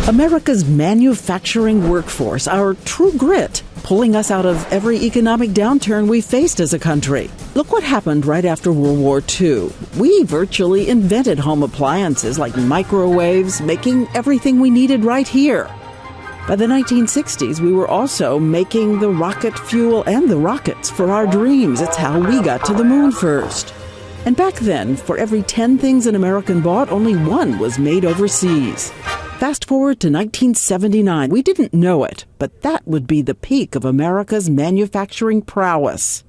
America's manufacturing workforce, our true grit, pulling us out of every economic downturn we faced as a country. Look what happened right after World War II. We virtually invented home appliances like microwaves, making everything we needed right here. By the 1960s, we were also making the rocket fuel and the rockets for our dreams. It's how we got to the moon first. And back then, for every 10 things an American bought, only one was made overseas. Fast forward to 1979. We didn't know it, but that would be the peak of America's manufacturing prowess.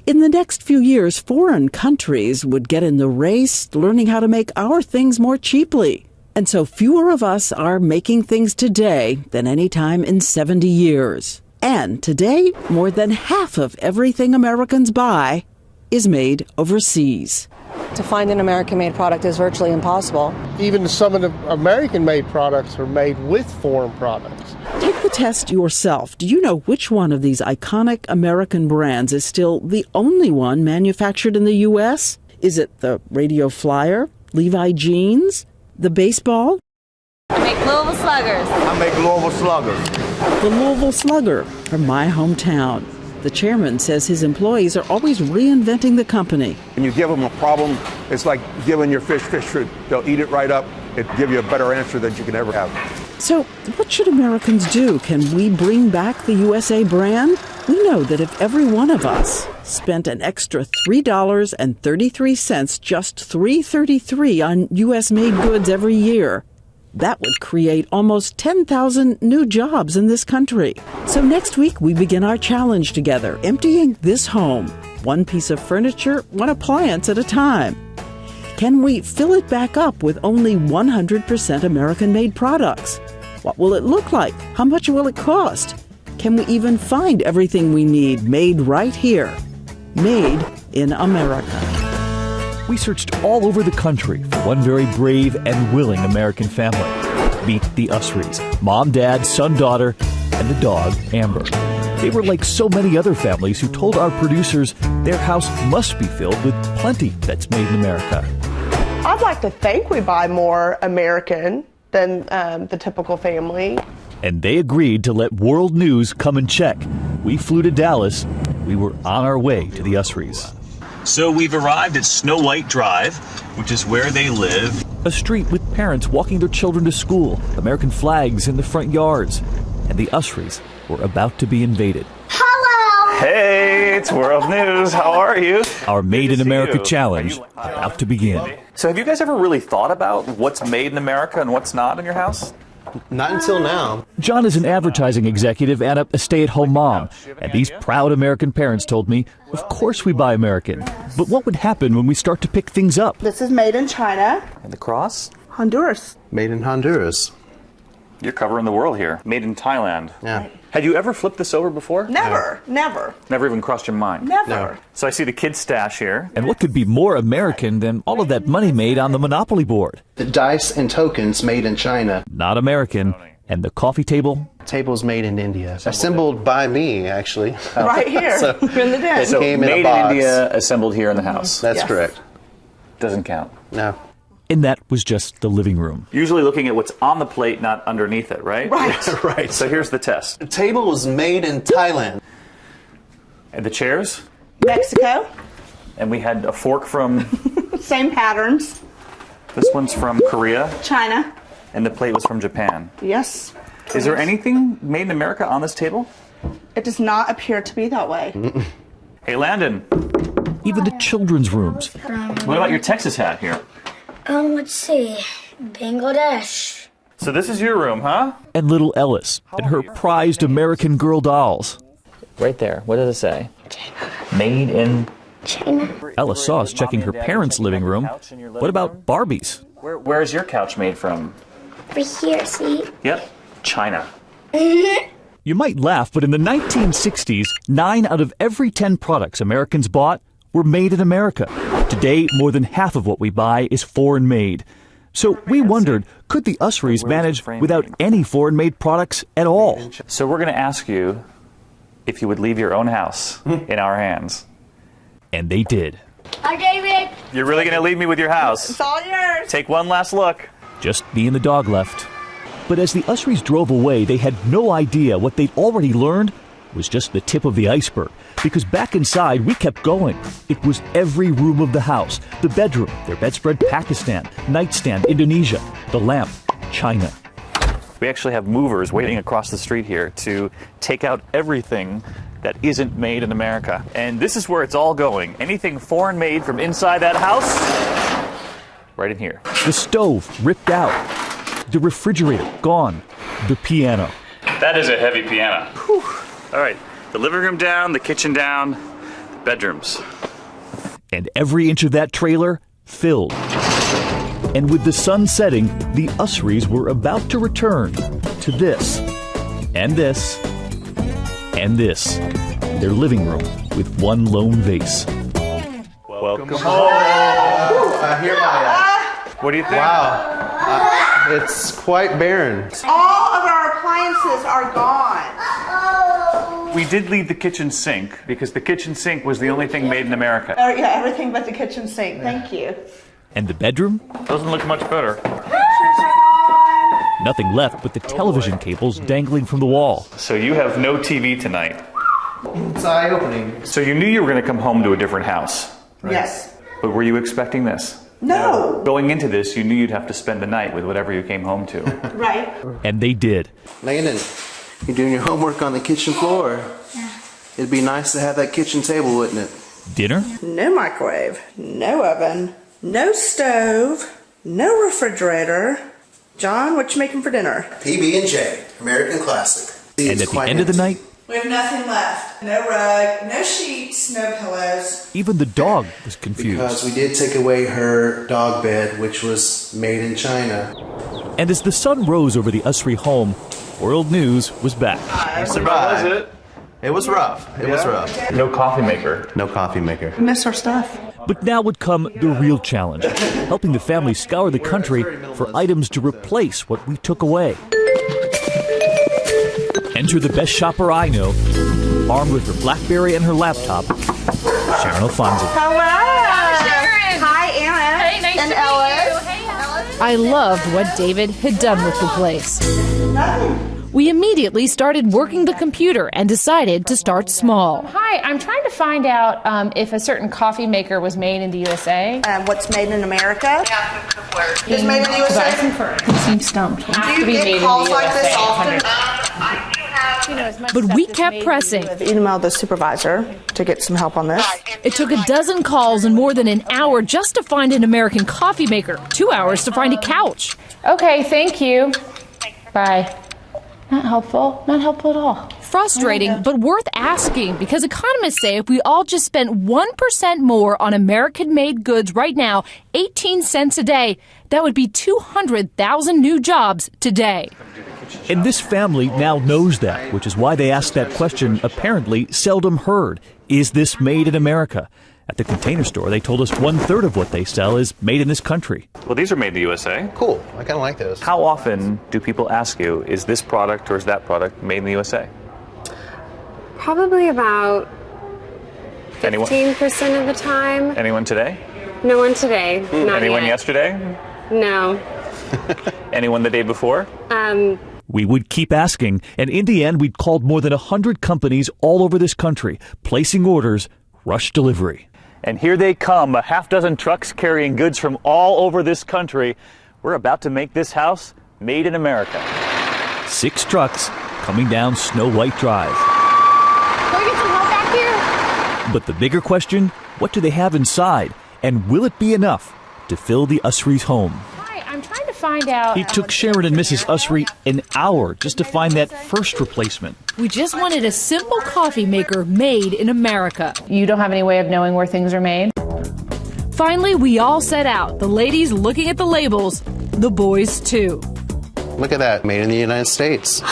In the next few years, foreign countries would get in the race, learning how to make our things more cheaply. And so fewer of us are making things today than any time in 70 years. And today, more than half of everything Americans buy is made overseas. To find an American-made product is virtually impossible. Even some of the American-made products are made with foreign products. Take the test yourself. Do you know which one of these iconic American brands is still the only one manufactured in the U.S.? Is it the Radio Flyer, Levi Jeans, the baseball? I make Louisville Sluggers. I make Louisville Sluggers. The Louisville Slugger from my hometown. The chairman says his employees are always reinventing the company. When you give them a problem, it's like giving your fish food. They'll eat it right up. It'll give you a better answer than you can ever have. So what should Americans do? Can we bring back the USA brand? We know that if every one of us spent an extra $3.33, just $3.33 on U.S.-made goods every year, that would create almost 10,000 new jobs in this country. So next week, we begin our challenge together, emptying this home, one piece of furniture, one appliance at a time. Can we fill it back up with only 100% American-made products? What will it look like? How much will it cost? Can we even find everything we need made right here? Made in America. We searched all over the country for one very brave and willing American family. Meet the Usrys, mom, dad, son, daughter, and the dog, Amber. They were like so many other families who told our producers their house must be filled with plenty that's made in America. I'd like to think we buy more American than the typical family. And they agreed to let World News come and check. We flew to Dallas. We were on our way to the Usrys. So we've arrived at Snow White Drive, which is where they live. A street with parents walking their children to school, American flags in the front yards, and the Usrys were about to be invaded. Hello! Hey, it's World News. How are you? Our Made in America challenge about to begin. So have you guys ever really thought about what's made in America and what's not in your house? Not until now. John is an advertising executive and a stay-at-home mom. And these proud American parents told me, of course we buy American. But what would happen when we start to pick things up? This is made in China. And the cross? Honduras. Made in Honduras. You're covering the world here. Made in Thailand. Yeah. Had you ever flipped this over before? Never. Never. Never even crossed your mind? Never. No. So I see the kids' stash here. And what could be more American than all of that money made on the Monopoly board? The dice and tokens made in China. Not American. And the coffee table? Tables made in India. Assembled by me, actually. Right here in the den. So came in a made box. in India, assembled here in the house. That's Yes. correct. Doesn't count. No. And that was just the living room. Usually looking at what's on the plate, not underneath it, right? Right. Right. So here's the test. The table was made in Thailand. And the chairs? Mexico. And we had a fork from, Same patterns. this one's from Korea, China. and the plate was from Japan. Yes. Is there anything made in America on this table? It does not appear to be that way. Hey, Landon, Even the children's rooms. what about your Texas hat here? Let's see. Bangladesh. So this is your room, huh? And little Ellis and her prized American Girl dolls. Right there. What does it say? Made in China. Ellis saw us checking her parents' living room. What about Barbie's? Where's your couch made from? Over here, see? Yep, China. You might laugh, but in the 1960s, 9 out of every 10 products Americans bought were made in America. Today, more than half of what we buy is foreign-made. So we wondered, could the Usrys manage without any foreign-made products at all? So we're going to ask you if you would leave your own house in our hands. And they did. Hi, David. You're really going to leave me with your house? It's all yours. Take one last look. Just me and the dog left. But as the Usrys drove away, they had no idea what they'd already learned was just the tip of the iceberg. Because back inside, we kept going. It was every room of the house. The bedroom, their bedspread, Pakistan. Nightstand, Indonesia. The lamp, China. We actually have movers waiting across the street here to take out everything that isn't made in America. And this is where it's all going. Anything foreign made from inside that house, right in here. The stove ripped out. The refrigerator gone. The piano. That is a heavy piano. Whew. All right, the living room down, the kitchen down, the bedrooms. And every inch of that trailer filled. And with the sun setting, the Usrys were about to return to this, and this, and this. Their living room with one lone vase. Welcome home. I hear my... What do you think? Wow. It's quite barren. All of our appliances are gone. We did leave the kitchen sink because the kitchen sink was the only thing made in America. Oh, yeah, everything but the kitchen sink. Thank you. And the bedroom? Doesn't look much better. Nothing left but the television cables dangling from the wall. So you have no TV tonight. It's eye-opening. So you knew you were going to come home to a different house. Right? Yes. But were you expecting this? No. Going into this, you knew you'd have to spend the night with whatever you came home to. Right. And they did. Landon, you're doing your homework on the kitchen floor. Yeah. It'd be nice to have that kitchen table, wouldn't it? Dinner? No microwave, no oven, no stove, no refrigerator. John, what you making for dinner? PB&J, American classic. And at the end of the night, We have nothing left. No rug, no sheets, no pillows. even the dog was confused. Because we did take away her dog bed, which was made in China. And as the sun rose over the Usry home, World News was back. Survived. Was it? It was rough. It was rough. No coffee maker. No coffee maker. We miss our stuff. But now would come the real challenge, helping the family scour the country for items to replace what we took away. Enter the best shopper I know, armed with her BlackBerry and her laptop, Sharon Alfonsi. Hello. Sharon. Hi, Anna. Hey, nice and to Ellis. meet you. Hey, Ellis. I loved what David had done with the place. We immediately started working the computer and decided to start small. Hi, I'm trying to find out if a certain coffee maker was made in the USA. What's made in America is made in the USA. He seems stumped. Do you get calls like this often? But we kept pressing. Email the supervisor to get some help on this. It took a dozen calls and more than an hour just to find an American coffee maker, 2 hours to find a couch. Okay, thank you. Bye. Not helpful. Not helpful at all. Frustrating, but worth asking, because economists say if we all just spent 1% more on American-made goods right now, 18 cents a day, that would be 200,000 new jobs today. And this family now knows that, which is why they ask that question apparently seldom heard. Is this made in America? At the Container Store, they told us 1/3 of what they sell is made in this country. Well, these are made in the USA. Cool. I kind of like those. How often do people ask you, is this product or is that product made in the USA? Probably about Anyone? 15% of the time. Anyone today? No one today. Not Anyone yet. yesterday? No. Anyone the day before? We would keep asking, and in the end, we'd called more than 100 companies all over this country, placing orders, rush delivery. And here they come, a half dozen trucks carrying goods from all over this country. We're about to make this house made in America. 6 trucks coming down Snow White Drive. Can we get some help back here? But the bigger question, what do they have inside? And will it be enough to fill the Usry's home? Hi, I'm trying to find out. It took Sharon and Mrs. Usry an hour just to find that first replacement. We just wanted a simple coffee maker made in America. You don't have any way of knowing where things are made? Finally, we all set out, the ladies looking at the labels, the boys too. Look at that. Made in the United States.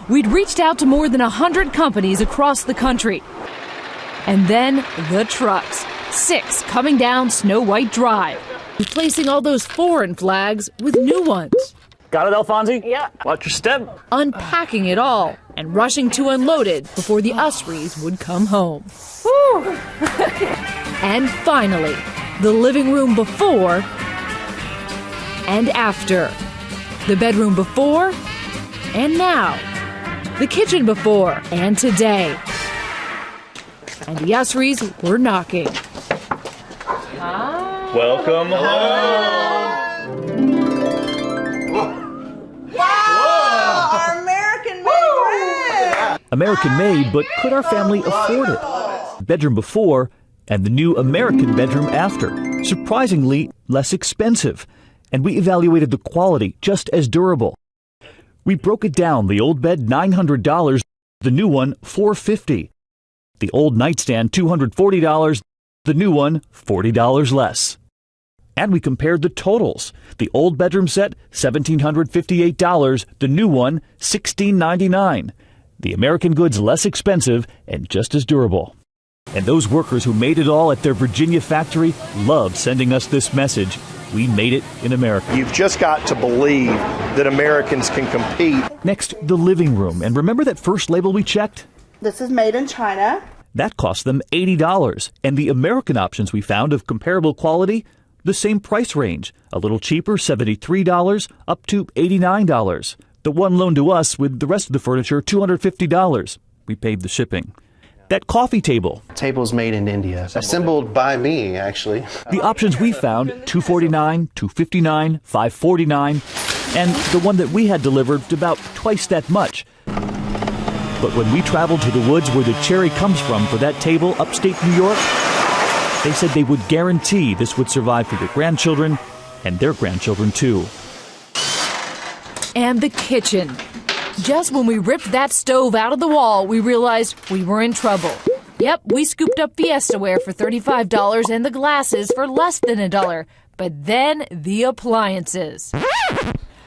We'd reached out to more than 100 companies across the country. And then the trucks, 6 coming down Snow White Drive, replacing all those foreign flags with new ones. Got it, Alfonsi? Yeah. Watch your step. Unpacking it all and rushing to unload it before the Usrys would come home. Whew. And finally, the living room before and after. The bedroom before and now. The kitchen before and today. And the Usrys were knocking. Welcome home. Wow! Our American made. American made, but could our family afford it? Bedroom before and the new American bedroom after. Surprisingly less expensive. And we evaluated the quality, just as durable. We broke it down. The old bed, $900. The new one, $450. The old nightstand, $240. The new one, $40 less. And we compared the totals. The old bedroom set, $1,758. The new one, $1,699. The American goods less expensive and just as durable. And those workers who made it all at their Virginia factory love sending us this message. We made it in America. You've just got to believe that Americans can compete. Next, the living room. And remember that first label we checked? This is made in China. That cost them $80. And the American options we found of comparable quality, the same price range. A little cheaper, $73 up to $89. The one loaned to us with the rest of the furniture, $250. We paid the shipping. That coffee table. Table's made in India. Assembled by me, actually. The options we found, $249, $259, $549, and the one that we had delivered about twice that much. But when we traveled to the woods where the cherry comes from for that table upstate New York, they said they would guarantee this would survive for your grandchildren and their grandchildren too. And the kitchen. Just when we ripped that stove out of the wall, we realized we were in trouble. Yep, we scooped up Fiesta ware for $35 and the glasses for less than $1. But then the appliances.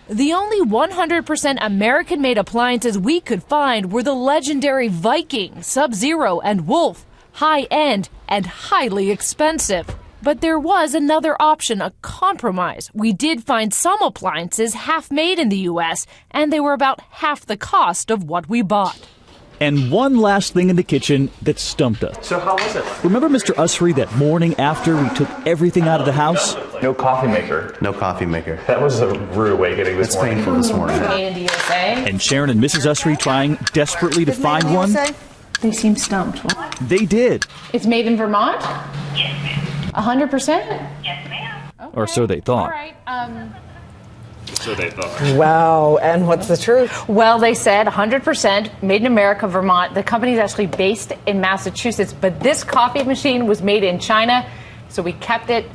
The only 100% American-made appliances we could find were the legendary Viking, Sub-Zero, and Wolf. High-end and highly expensive. But there was another option, a compromise. We did find some appliances half-made in the U.S., and they were about half the cost of what we bought. And one last thing in the kitchen that stumped us. So how was it? Remember Mr. Usry that morning after we took everything out of the house? No coffee maker. No coffee maker. That was a rude awakening this morning. It's painful this morning. Made in the USA. And Sharon and Mrs. Usry trying desperately to find one. They seem stumped. They did. It's made in Vermont? Yes, ma'am. 100%? Yes, ma'am. Okay. Or so they thought. All right. So they thought. Wow, and what's the truth? Well, they said 100% made in America, Vermont. The company is actually based in Massachusetts, but this coffee machine was made in China, so we kept it.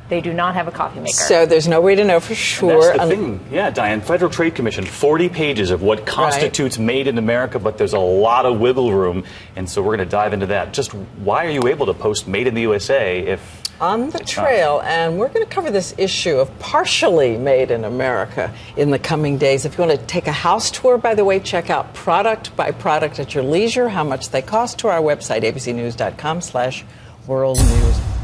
They do not have a coffee maker. So there's no way to know for sure. And that's the thing. Yeah, Diane, Federal Trade Commission, 40 pages of what constitutes made in America, but there's a lot of wiggle room, and so we're going to dive into that. Just why are you able to post made in the USA if... On the trail, and we're going to cover this issue of partially made in America in the coming days. If you want to take a house tour, by the way, check out product by product at your leisure, how much they cost, to our website, abcnews.com/worldnews.